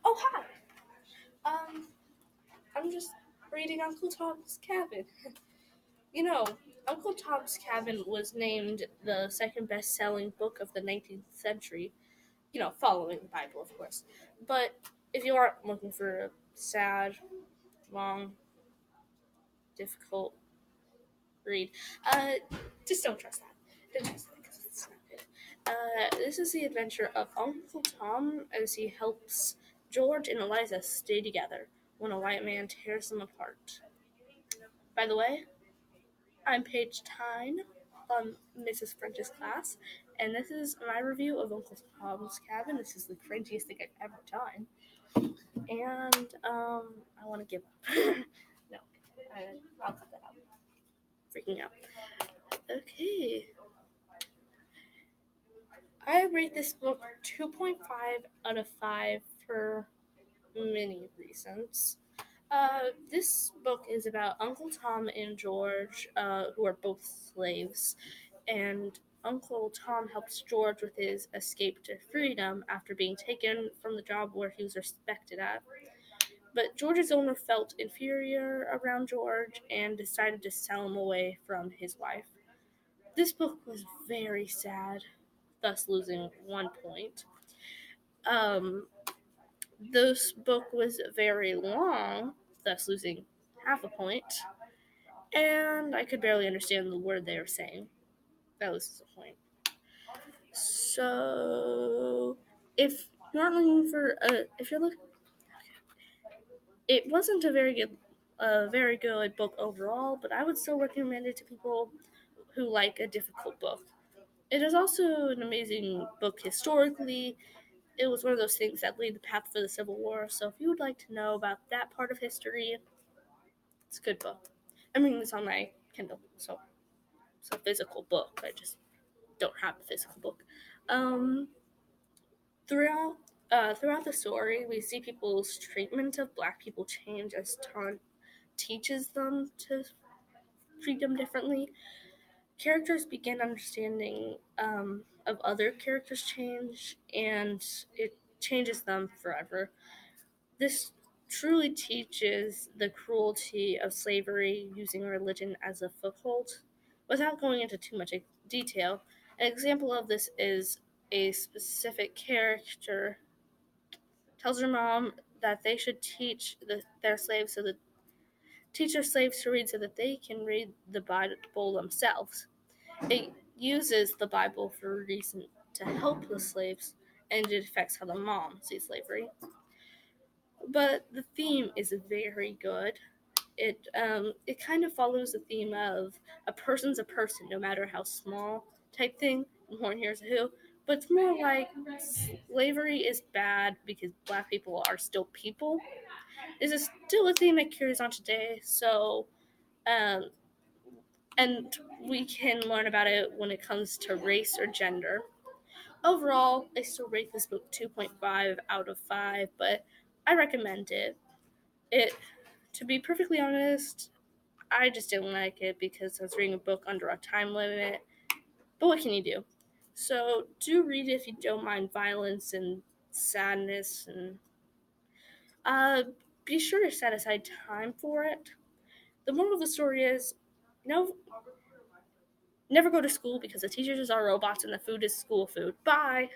Oh, hi. Um, I'm just reading Uncle Tom's Cabin. You know, Uncle Tom's Cabin was named the second best-selling book of the 19th century. Following the Bible, of course. But if you aren't looking for a sad, long, difficult read, uh, just don't trust that. Don't trust that because it's not good. This is the adventure of Uncle Tom as he helps George and Eliza stay together when a white man tears them apart. By the way, I'm Paige Thyne from Mrs. French's class, and this is my review of Uncle Tom's Cabin. This is the cringiest thing I've ever done. And I want to give up. No, I'll cut that out. Freaking out. Okay. I rate this book 2.5 out of 5 for many reasons. This book is about Uncle Tom and George, who are both slaves, and Uncle Tom helps George with his escape to freedom after being taken from the job where he was respected at. But George's owner felt inferior around George and decided to sell him away from his wife. This book was very sad, thus losing 1 point. This book was very long, thus losing half a point. And I could barely understand the word they were saying. That loses a point. So, if you're looking for it wasn't a very good book overall, but I would still recommend it to people who like a difficult book. It is also an amazing book historically. It was one of those things that laid the path for the Civil War, so if you would like to know about that part of history, it's a good book. I'm reading this on my Kindle, so it's a physical book. I just don't have a physical book. Throughout throughout the story, we see people's treatment of Black people change as Tom teaches them to treat them differently. Characters begin understanding of other characters change, and it changes them forever. This truly teaches the cruelty of slavery using religion as a foothold. Without going into too much detail, an example of this is a specific character tells her mom that they should their slaves teach their slaves to read so that they can read the Bible themselves. It uses the Bible for a reason to help the slaves, and it affects how the mom sees slavery. But the theme is very good. It kind of follows the theme of a person's a person, no matter how small type thing. Horn here's a who, but it's more like slavery is bad because Black people are still people. This is still a theme that carries on today. So, and we can learn about it when it comes to race or gender. Overall, I still rate this book 2.5 out of 5, but I recommend it. To be perfectly honest, I just didn't like it because I was reading a book under a time limit. But what can you do? So do read it if you don't mind violence and sadness, and be sure to set aside time for it. The moral of the story is, no, never go to school because the teachers are robots and the food is school food. Bye.